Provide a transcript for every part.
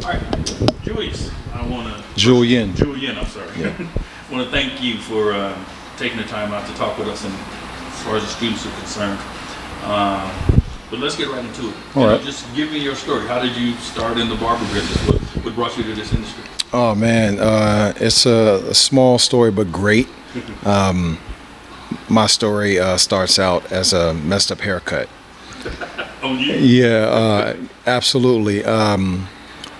All right, Julius, Julian, I'm sorry. Yeah. I want to thank you for taking the time out to talk with us, and as far as the students are concerned. But let's get right into it. All right. Just give me your story. How did you start in the barber business? What brought you to this industry? Oh man, it's a small story but great. My story starts out as a messed up haircut. Oh, yeah? Yeah, absolutely.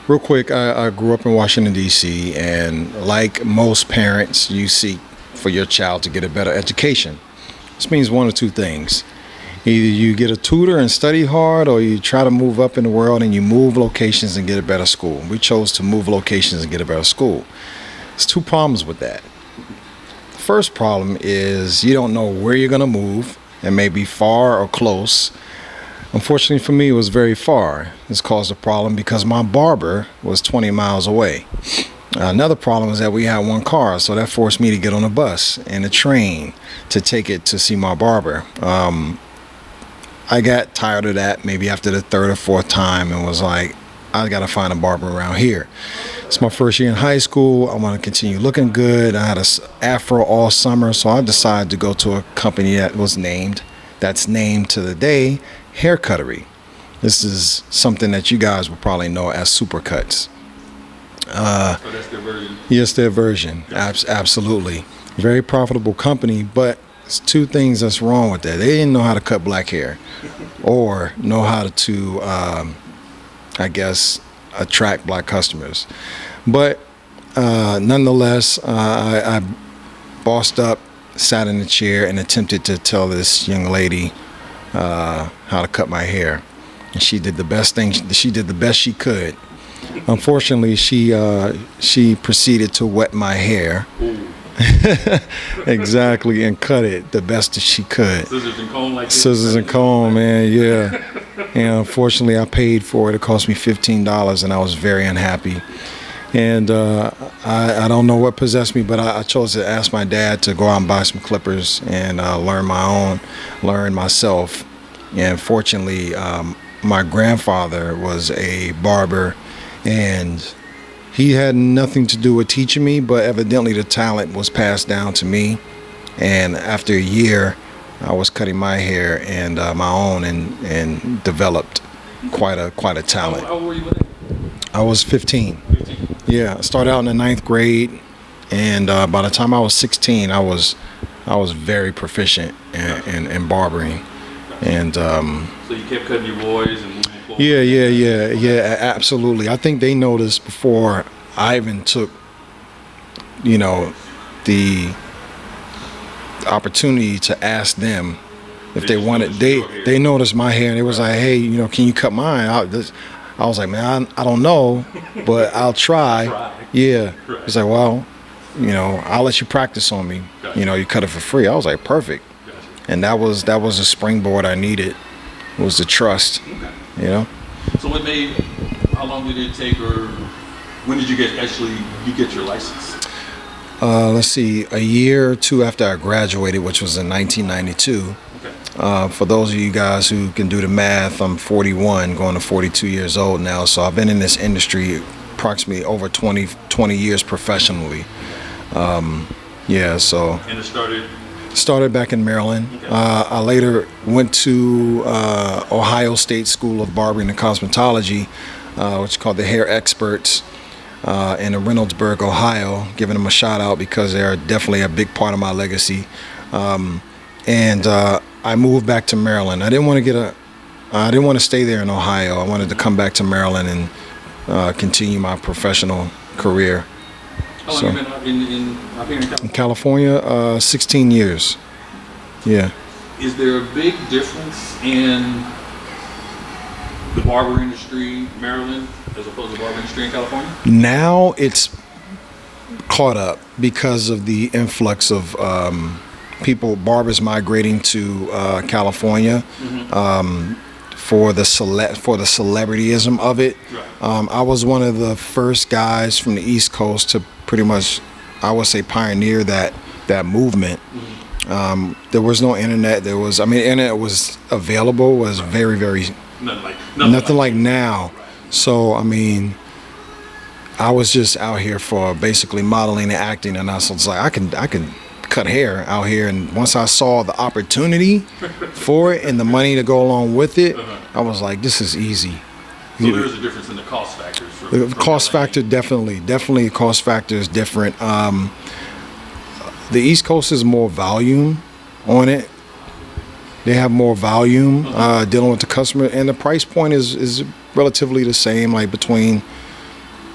Real quick, I grew up in Washington, D.C., and like most parents, you seek for your child to get a better education. This means one of two things. Either you get a tutor and study hard, or you try to move up in the world and you move locations and get a better school. We chose to move locations and get a better school. There's two problems with that. The first problem is you don't know where you're going to move. It may be far or close. Unfortunately for me, it was very far. This caused a problem because my barber was 20 miles away. Another problem is that we had one car, so that forced me to get on a bus and a train to take it to see my barber. I got tired of that maybe after the third or fourth time and was like, I got to find a barber around here. It's my first year in high school. I want to continue looking good. I had an afro all summer, so I decided to go to a company that's named to the day Hair Cuttery. This is something that you guys will probably know as Supercuts. So that's their version? Yes, their version. Absolutely. Very profitable company, but there's two things that's wrong with that. They didn't know how to cut black hair or know how to, I guess, attract black customers. But nonetheless, I bossed up, sat in the chair, and attempted to tell this young lady how to cut my hair. And she did the best thing. She did the best she could. Unfortunately, she proceeded to wet my hair. Exactly, and cut it the best that she could. Scissors and comb like this? Scissors and comb, man, yeah. And unfortunately, I paid for it. It cost me $15, and I was very unhappy. And I don't know what possessed me, but I chose to ask my dad to go out and buy some clippers and learn myself. And fortunately, my grandfather was a barber, and he had nothing to do with teaching me, but evidently the talent was passed down to me. And after a year, I was cutting my hair and my own, and developed quite a talent. How old were you when? I was 15. 15. Yeah, I started out in the 9th grade, and by the time I was 16, I was very proficient in barbering. And so you kept cutting your boys and moving forward? Yeah, absolutely. I think they noticed before I even took, the opportunity to ask them if they wanted. They noticed my hair, and they was like, hey, can you cut mine? I was like, man, I don't know, but I'll try. Yeah. Right. It's like, well, I'll let you practice on me. Gotcha. You cut it for free. I was like, perfect. Gotcha. And that was a springboard I needed, was the trust. Okay. So how long did it take, or when did you get your license? Let's see, a year or two after I graduated, which was in 1992. Okay. For those of you guys who can do the math, I'm 41, going to 42 years old now. So I've been in this industry approximately over 20 years professionally. Yeah, so. And it started back in Maryland. Okay. I later went to Ohio State School of Barbering and Cosmetology, which is called the Hair Experts, in Reynoldsburg, Ohio. Giving them a shout out because they're definitely a big part of my legacy. And I moved back to Maryland. I didn't want to stay there in Ohio. I wanted to come back to Maryland and continue my professional career. How long have you been out here in California? 16 years. Yeah. Is there a big difference in the barber industry in Maryland as opposed to the barber industry in California? Now it's caught up because of the influx of barbers migrating to California. Mm-hmm. For the celebrityism of it. Right. I was one of the first guys from the East Coast to pretty much, I would say, pioneer that movement. Mm-hmm. There was no internet. Internet was available, was very, very, nothing like now. Right. So, I was just out here for basically modeling and acting, and I was like, I can cut hair out here. And once I saw the opportunity for it and the money to go along with it, I was like, this is easy. So there's a difference in the cost factors. The cost factor, definitely the cost factor is different. The East Coast is more volume on it. They have more volume dealing with the customer, and the price point is relatively the same, like between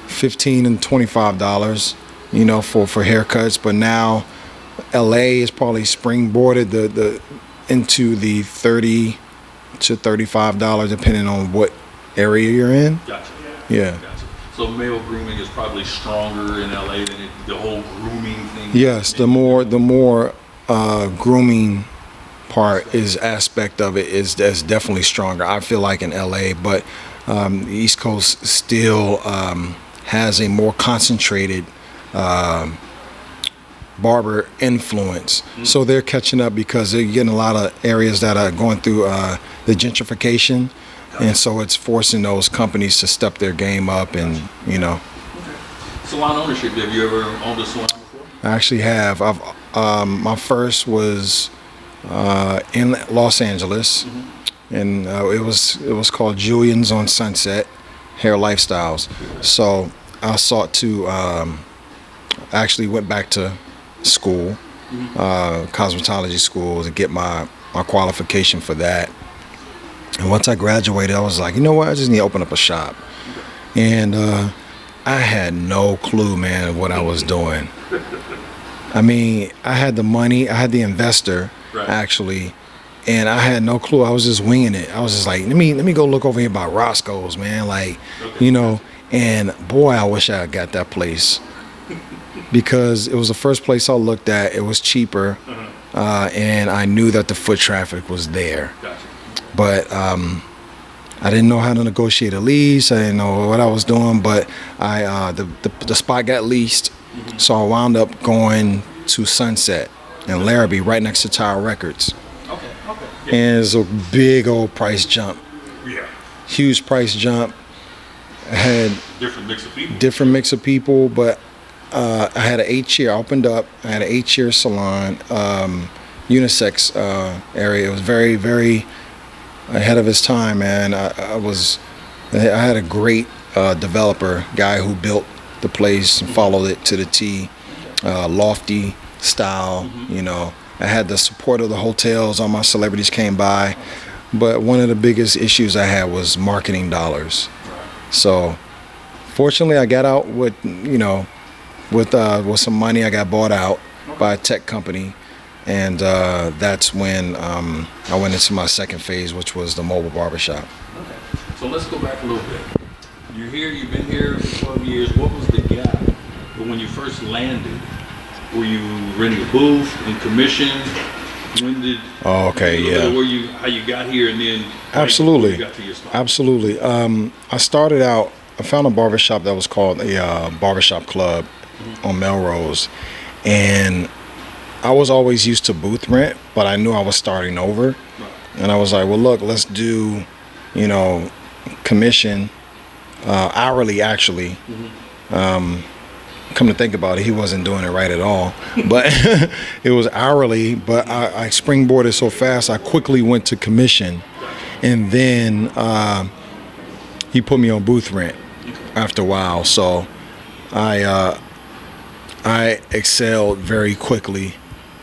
$15 and $25, you know, for haircuts. But now LA is probably springboarded the into the $30 to $35, depending on what area you're in. Gotcha. Yeah. Gotcha. So male grooming is probably stronger in LA than the whole grooming thing. Yes, the more grooming part is aspect of it is definitely stronger. I feel like in LA, but the East Coast still has a more concentrated barber influence. So they're catching up because they're getting a lot of areas that are going through the gentrification, and so it's forcing those companies to step their game up. And you know, salon ownership. Have you ever owned a salon before? I actually have. My first was in Los Angeles, and it was called Julian's on Sunset Hair Lifestyles. So I sought to actually went back to school, cosmetology school, to get my qualification for that. And once I graduated, I was like, you know what? I just need to open up a shop. And I had no clue, man, what I was doing. I mean, I had the money, I had the investor, actually, and I had no clue. I was just winging it. I was just like, let me go look over here by Roscoe's, man. Like, you know, and boy, I wish I had got that place, because it was the first place I looked at. It was cheaper, and I knew that the foot traffic was there. But I didn't know how to negotiate a lease. I didn't know what I was doing, but the spot got leased, so I wound up going to Sunset in Larrabee, right next to Tower Records. And it's a big old price jump. Huge price jump. I had different mix of people, but I had an 8-chair. I opened up. I had an 8-chair salon, unisex area. It was very, very ahead of its time, man. I had a great developer guy who built the place and followed it to the T. Lofty style, you know. I had the support of the hotels. All my celebrities came by, but one of the biggest issues I had was marketing dollars. So fortunately, I got out with, you know, with some money. I got bought out by a tech company, and that's when I went into my second phase, which was the mobile barbershop. So let's go back a little bit. You're here, you've been here for 12 years. What was the gap? But when you first landed, were you renting a booth in commission? When did? Oh, okay, yeah. How you got here, and then absolutely, you got to your spot? Absolutely. I started out. I found a barbershop that was called a Barbershop Club on Melrose, and I was always used to booth rent, but I knew I was starting over, and I was like, well, look, let's do, you know, commission, hourly actually. Come to think about it, he wasn't doing it right at all, but it was hourly. But I springboarded so fast, I quickly went to commission, and then he put me on booth rent after a while. So I excelled very quickly,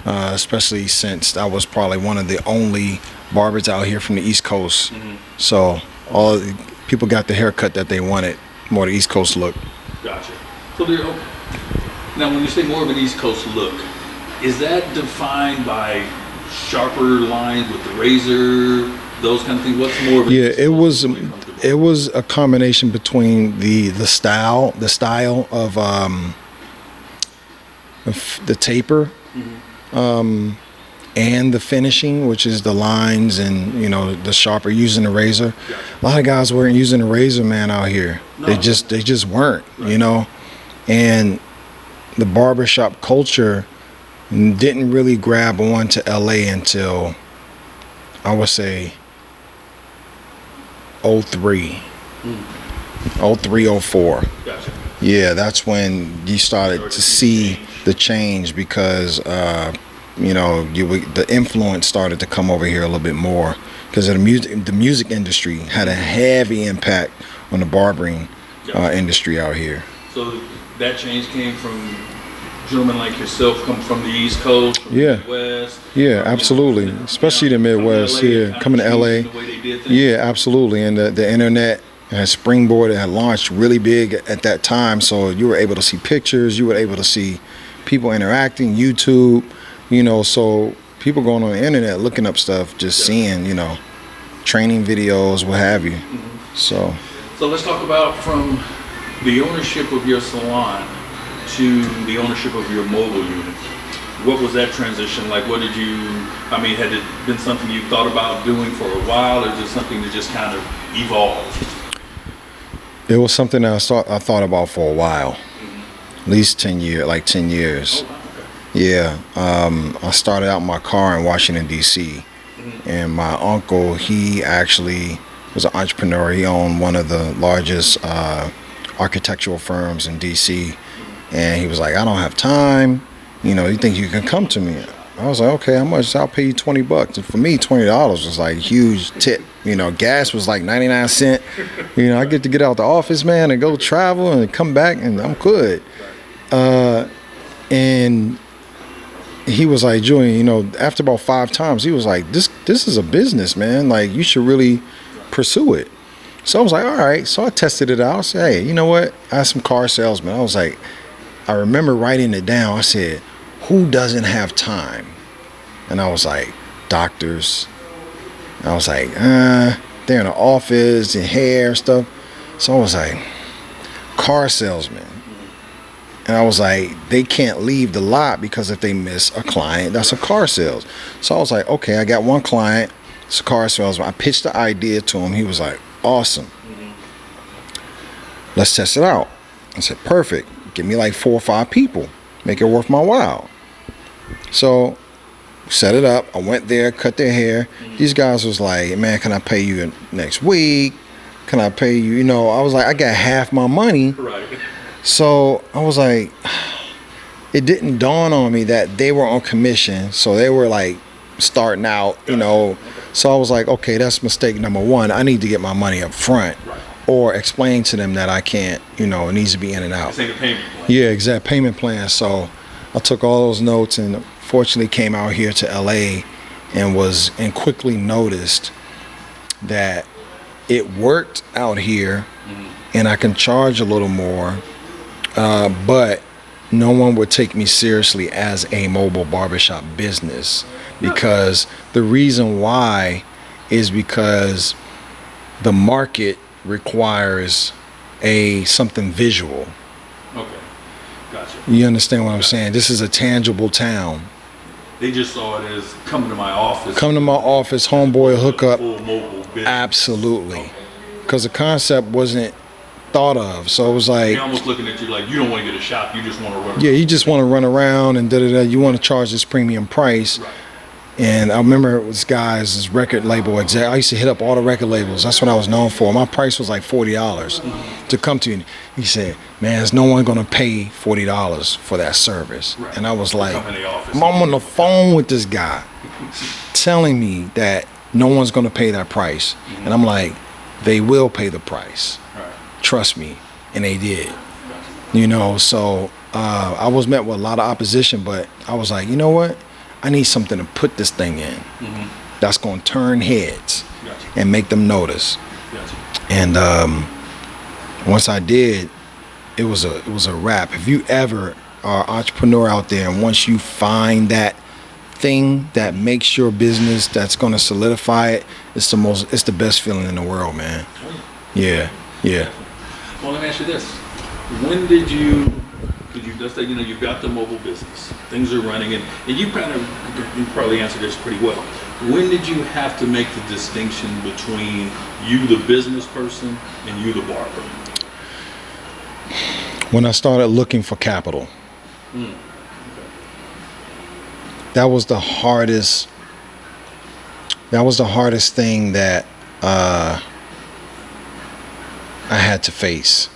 especially since I was probably one of the only barbers out here from the East Coast. So all people got the haircut that they wanted, more the East Coast look. Gotcha. So now, when you say more of an East Coast look, is that defined by sharper lines with the razor, those kind of things? What's more of it was a combination between the style of the taper, and the finishing, which is the lines and, you know, the sharper, using the razor. A lot of guys weren't using the razor, man, out here. No. They just weren't, you know. And the barbershop culture didn't really grab on to LA until, I would say, 03, 04. Gotcha. Yeah, that's when you started to see the change because the influence started to come over here a little bit more because the music industry had a heavy impact on the barbering industry out here. So that change came from gentlemen like yourself, come from the East Coast, from Yeah. the Midwest. Yeah, absolutely. Especially the Midwest. Yeah, coming to LA. The way they did things. Yeah, absolutely. And the internet had springboarded, had launched really big at that time. So you were able to see pictures, you were able to see people interacting, YouTube, so people going on the internet looking up stuff, just seeing, training videos, what have you. So let's talk about from the ownership of your salon to the ownership of your mobile unit. What was that transition like? Had it been something you thought about doing for a while, or is it something that just kind of evolved? it was something that I thought about for a while, at least 10 years. Oh, wow. Okay. Yeah, I started out my car in Washington, D.C., and my uncle, he actually was an entrepreneur. He owned one of the largest architectural firms in D.C., and he was like, I don't have time. You think you can come to me? I was like, okay, how much? I'll pay you $20. And for me, $20 was like a huge tip. Gas was like 99 cents. I get to get out the office, man, and go travel and come back, and I'm good. And he was like, Julian, after about 5 times, he was like, this is a business, man. Like, you should really pursue it. So I was like, all right. So I tested it out. I said, hey, you know what? I had some car salesmen. I was like, I remember writing it down. I said, who doesn't have time? And I was like, doctors. I was like, they're in the office and hair stuff. So I was like, car salesmen. And I was like, they can't leave the lot because if they miss a client, that's a car sales. So I was like, okay, I got one client. It's a car salesman. I pitched the idea to him. He was like, awesome. Let's test it out. I said, perfect. Give me like 4 or 5 people. Make it worth my while. So set it up. I went there, cut their hair. These guys was like, man, can I pay you next week? Can I pay you? I was like, I got half my money. Right. So I was like, it didn't dawn on me that they were on commission. So they were like starting out, So I was like, okay, that's mistake number 1. I need to get my money up front. Right. Or explain to them that I can't, it needs to be in and out. This ain't a payment plan. Yeah, exact payment plan. So I took all those notes and fortunately came out here to LA and quickly noticed that it worked out here and I can charge a little more, but no one would take me seriously as a mobile barbershop business because the reason why is because the market requires something visual. Okay, gotcha. You understand what I'm saying? This is a tangible town. They just saw it as come to my office. Come to my office, homeboy, hook up. Full mobile business. Absolutely. Because the concept wasn't thought of. So it was like, They're almost looking at you like you don't want to get a shop, you just want to run. yeah, you just want to run around and da-da-da. You want to charge this premium price. Right. And I remember this guy's record label exec. I used to hit up all the record labels. That's what I was known for. My price was like $40 to come to you. He said, man, there's no one going to pay $40 for that service. Right. And I was like, Come in the office. I'm on the phone with this guy telling me that no one's going to pay that price. And I'm like, they will pay the price. Right. Trust me. And they did. So I was met with a lot of opposition, but I was like, you know what? I need something to put this thing in that's going to turn heads and make them notice. And once I did, it was a wrap. If you ever are an entrepreneur out there and once you find that thing that makes your business, that's going to solidify it, it's the best feeling in the world, man. Yeah. Well, let me ask you this. When did you let's say, you've got the mobile business, things are running, and you probably answered this pretty well. When did you have to make the distinction between you, the business person, and you, the barber? When I started looking for capital. Okay. That was the hardest thing that I had to face.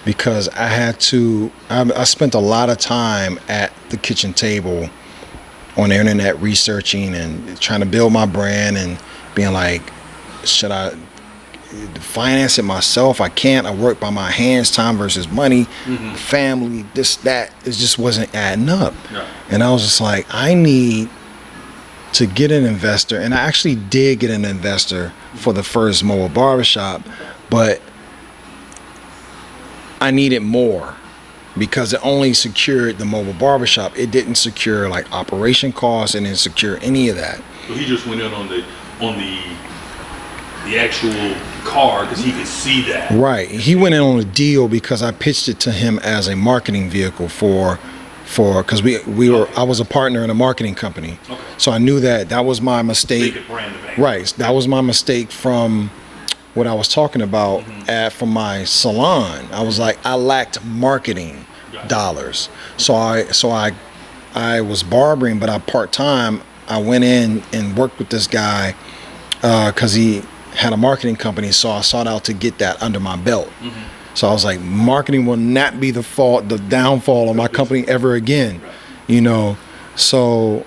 because I spent a lot of time at the kitchen table on the internet researching and trying to build my brand and being like, should I finance it myself? I can't. I work by my hands, time versus money, family, this, that. It just wasn't adding up. Yeah. And I was just like, I need to get an investor. And I actually did get an investor for the first mobile barbershop, but I needed more because it only secured the mobile barbershop. It didn't secure like operation costs and didn't secure any of that. So he just went in on the actual car because he could see that. Right. He went in on a deal because I pitched it to him as a marketing vehicle for because I was a partner in a marketing company. Okay. So I knew that was my mistake. Make a brand of right. That was my mistake from what I was talking about from my salon. I was like, I lacked marketing dollars. So I was barbering, but I part-time. I went in and worked with this guy because he had a marketing company. So I sought out to get that under my belt. So I was like, marketing will not be the downfall of my company ever again, you know. So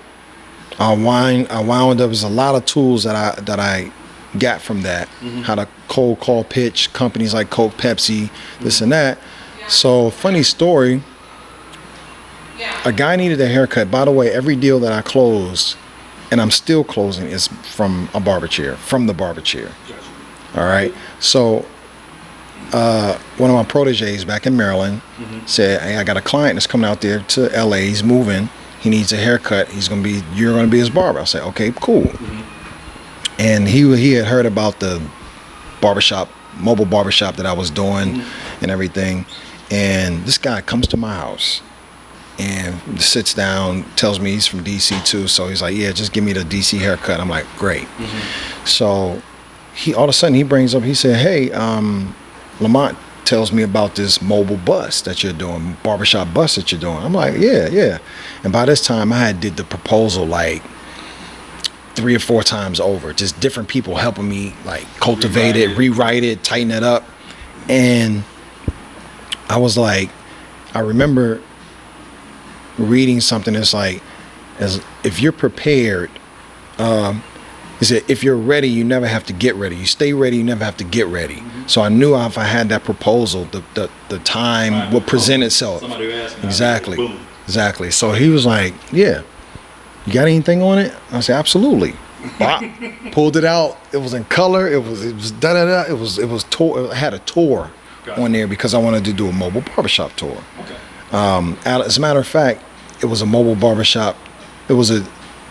I wound up. There's a lot of tools that I got from that, how to cold call pitch companies like Coke, Pepsi, this and that. So funny story, a guy needed a haircut. By the way, every deal that I closed, and I'm still closing, is from the barber chair. All right. So one of my proteges back in Maryland said, hey, I got a client that's coming out there to LA. He's moving. He needs a haircut. You're going to be his barber. I said, okay, cool. And he had heard about the mobile barbershop that I was doing and everything. And this guy comes to my house and sits down, tells me he's from DC too. So he's like, yeah, just give me the DC haircut. I'm like, great. So all of a sudden he said, hey, Lamont tells me about this mobile bus that you're doing, barbershop bus that you're doing. I'm like, yeah. And by this time I had did the proposal like 3 or 4 times over, just different people helping me like cultivate it, rewrite it, tighten it up. And I was like, I remember reading something that's like, as if you're prepared, he said, if you're ready, you never have to get ready. You stay ready, you never have to get ready. So I knew if I had that proposal, the time would present itself. Somebody would ask me. Exactly. So he was like, yeah, you got anything on it? I said, absolutely. Pulled it out. It was in color. It was da-da-da. It had a tour on there because I wanted to do a mobile barbershop tour. Okay. As a matter of fact, it was a mobile barbershop. It was a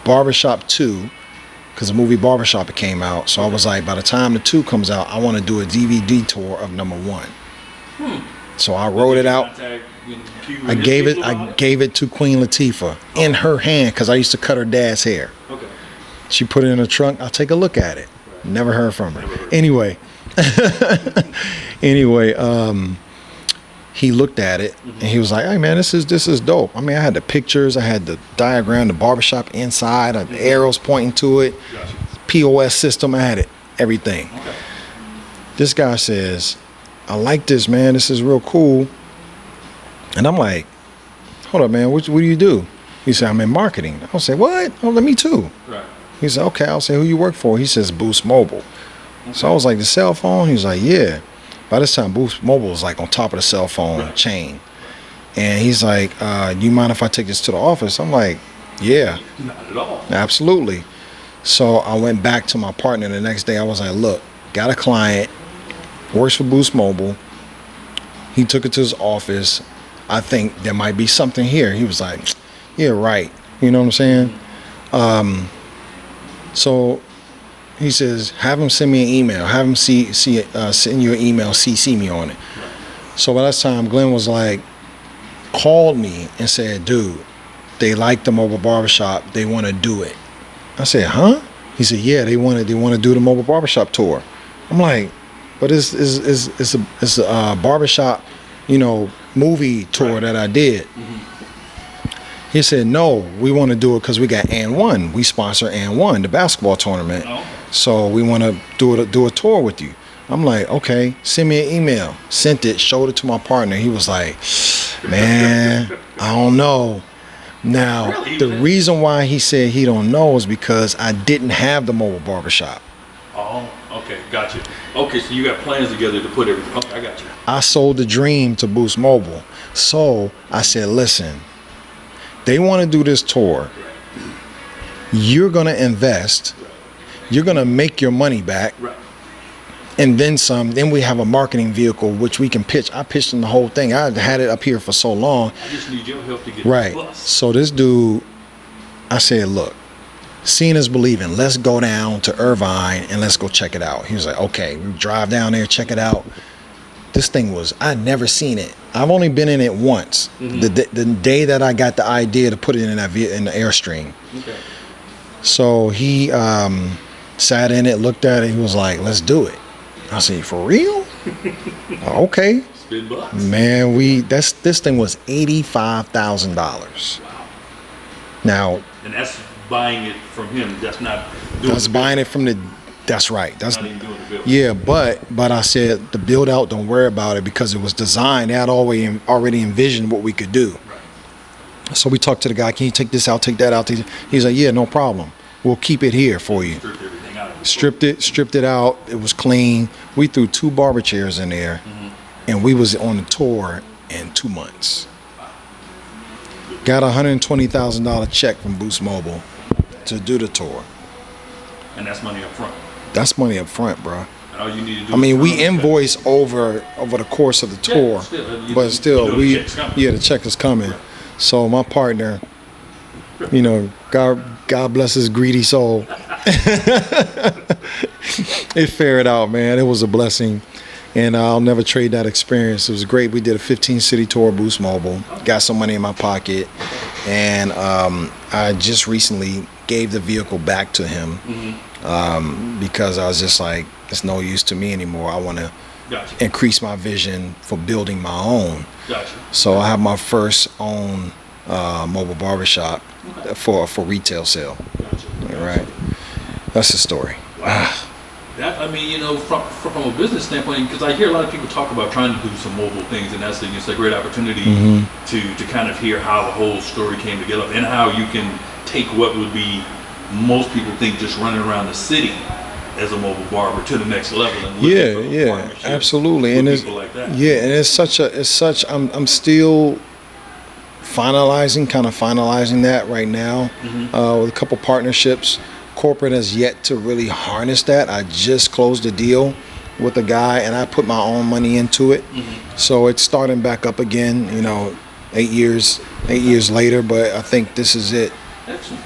barbershop 2 because the movie Barbershop came out. So I was like, by the time the 2 comes out, I want to do a DVD tour of number 1. So I wrote it out. I gave it to Queen Latifah in her hand because I used to cut her dad's hair. Okay. She put it in her trunk. I'll take a look at it. Never heard from her. Anyway, he looked at it and he was like, hey man, this is dope. I mean, I had the pictures, I had the diagram, the barbershop inside, the arrows pointing to it, POS system, I had it, everything. Okay. This guy says, I like this, man. This is real cool. And I'm like, hold up, man, what do you do? He said, I'm in marketing. I'll say, what? Oh, me too. Right. He said, okay. I'll say, who you work for? He says, Boost Mobile. Okay. So I was like, the cell phone? He was like, yeah. By this time, Boost Mobile was like on top of the cell phone chain. And he's like, do you mind if I take this to the office? I'm like, yeah. Not at all. Absolutely. So I went back to my partner the next day. I was like, look, got a client, works for Boost Mobile. He took it to his office. I think there might be something here. He was like, yeah, right. You know what I'm saying? So he says, have him send me an email. Have him send you an email, CC me on it. So by that time, Glenn was like, called me and said, dude, they like the mobile barbershop. They want to do it. I said, huh? He said, yeah, they want to do the mobile barbershop tour. I'm like, but it's a barbershop, movie tour that I did. He said, no, we want to do it because we got And One. We sponsor And One, the basketball tournament. So we want to do a tour with you. I'm like, okay, send me an email. Sent it, showed it to my partner. He was like, man, I don't know. Now, Really? the reason why he said he don't know is because I didn't have the mobile barbershop. Oh, okay, got you. Okay, so you got plans together to put everything. Okay, I got you. I sold the dream to Boost Mobile. So I said, listen, they want to do this tour. You're going to invest. You're going to make your money back. Right. And then some. Then we have a marketing vehicle which we can pitch. I pitched him the whole thing. I had it up here for so long. I just need your help to get Right. this bus. So this dude, I said, look, seeing is believing. Let's go down to Irvine and let's go check it out. He was like, okay. We drive down there, check it out. This thing was, I'd never seen it. I've only been in it once. Mm-hmm. The day that I got the idea to put it in the Airstream. Okay. So he sat in it, looked at it. He was like, let's do it. I said, for real? Okay. Spin bucks. Man, this thing was $85,000. Wow. Now, And that's buying it from him. That's not doing that's the buying it from the. That's right. That's not even doing the bill. yeah, but I said the build out. Don't worry about it because it was designed. They had already envisioned what we could do. Right. So we talked to the guy. Can you take this out? Take that out. He's like, yeah, no problem. We'll keep it here for you. Stripped everything out of it. Stripped it out. It was clean. We threw 2 barber chairs in there, and we was on the tour in 2 months. Got a $120,000 check from Boost Mobile to do the tour. And that's money up front. That's money up front, bro. And all you need to do I mean, is we run the invoice over the course of the tour, but still, the check's coming. the check is coming. Right. So my partner, God bless his greedy soul. It fared out, man. It was a blessing, and I'll never trade that experience. It was great. We did a 15-city tour, Boost Mobile. Got some money in my pocket, and I just recently gave the vehicle back to him because I was just like, it's no use to me anymore. I want to Gotcha. increase my vision for building my own. Gotcha. So I have my first own mobile barbershop for retail sale. Gotcha. All right, that's the story. Wow. That, I mean, from a business standpoint, because I hear a lot of people talk about trying to do some mobile things, and that's it's a great opportunity to kind of hear how the whole story came together and how you can take what would be most people think just running around the city as a mobile barber to the next level and looking for partnerships absolutely, with and it's people like that. yeah, and it's such. I'm still finalizing that right now with a couple partnerships. Corporate has yet to really harness that. I just closed a deal with a guy, and I put my own money into it. So it's starting back up again. 8 years later, but I think this is it. Excellent.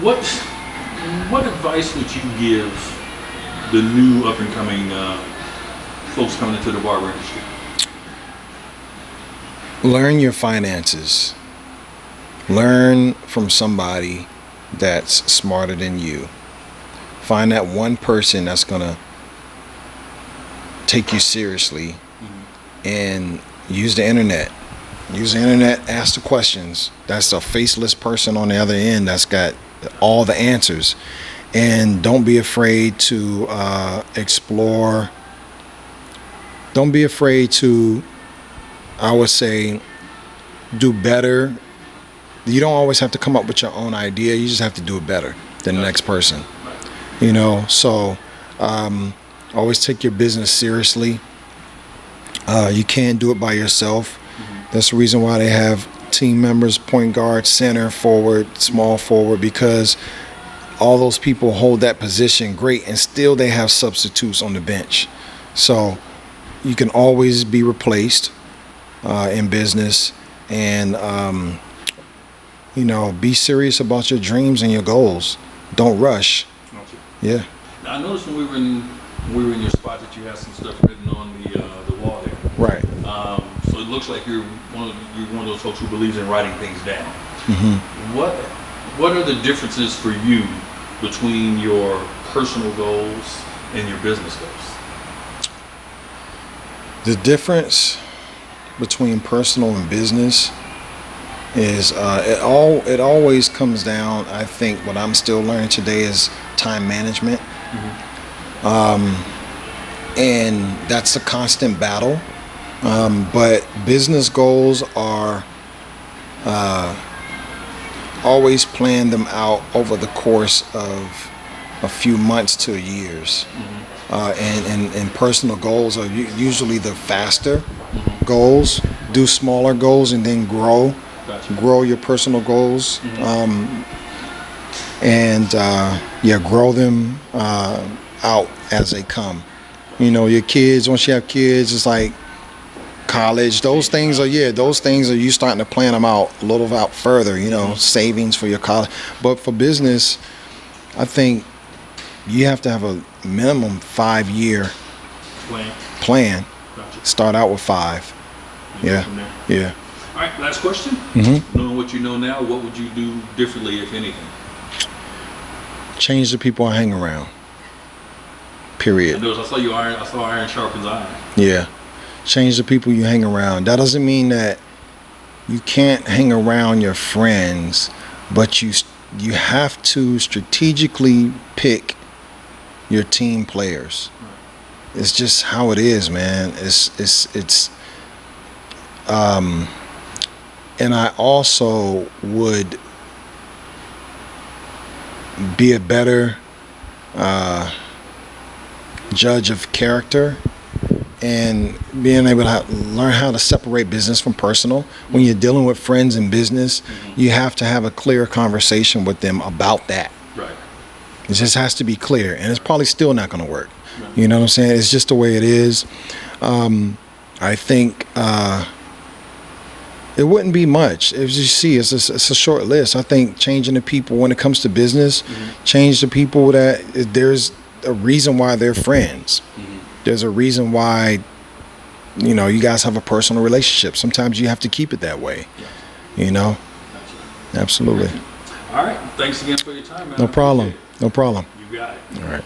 What advice would you give the new up and coming folks coming into the barber industry? Learn your finances. Learn from somebody that's smarter than you. Find that one person that's gonna take you seriously, and use the internet. Ask the questions. That's a faceless person on the other end that's got all the answers. And don't be afraid to explore. Don't be afraid to, I would say, do better. You don't always have to come up with your own idea. You just have to do it better than the next person. So always take your business seriously. You can't do it by yourself. That's the reason why they have team members, point guard, center, forward, small forward, because all those people hold that position great, and still they have substitutes on the bench. So you can always be replaced in business, and be serious about your dreams and your goals. Don't rush. Yeah. Now, I noticed when we were in your spot that you had some stuff written on the wall there. Right. So it looks like you're one of those folks who believes in writing things down. What are the differences for you between your personal goals and your business goals? The difference between personal and business is it always comes down, I think what I'm still learning today is time management. and that's a constant battle. But business goals are always plan them out over the course of a few months to years. And personal goals are usually the faster goals. Do smaller goals and then grow. Gotcha. Grow your personal goals. Grow them out as they come. You know, your kids, once you have kids, it's like college. Those things are you starting to plan them out a little out further, you know, savings for your college. But for business, I think you have to have a minimum 5-year plan. Gotcha. Start out with 5. Yeah. Yeah. All right, last question. Knowing what you know now, what would you do differently, if anything? Change the people I hang around. Period. I saw iron sharpens iron. Yeah. Change the people you hang around. That doesn't mean that you can't hang around your friends, but you have to strategically pick your team players. Right. It's just how it is, man. And I also would be a better judge of character and being able to learn how to separate business from personal. When you're dealing with friends in business, you have to have a clear conversation with them about that. Right. It just has to be clear, and it's probably still not going to work. Right. You know what I'm saying? It's just the way it is. I think it wouldn't be much. As you see, it's a short list. I think changing the people when it comes to business, change the people that there's a reason why they're friends. There's a reason why, you know, you guys have a personal relationship. Sometimes you have to keep it that way. Yeah. You know? Absolutely. All right. Thanks again for your time, man. No problem. No problem. You got it. All right.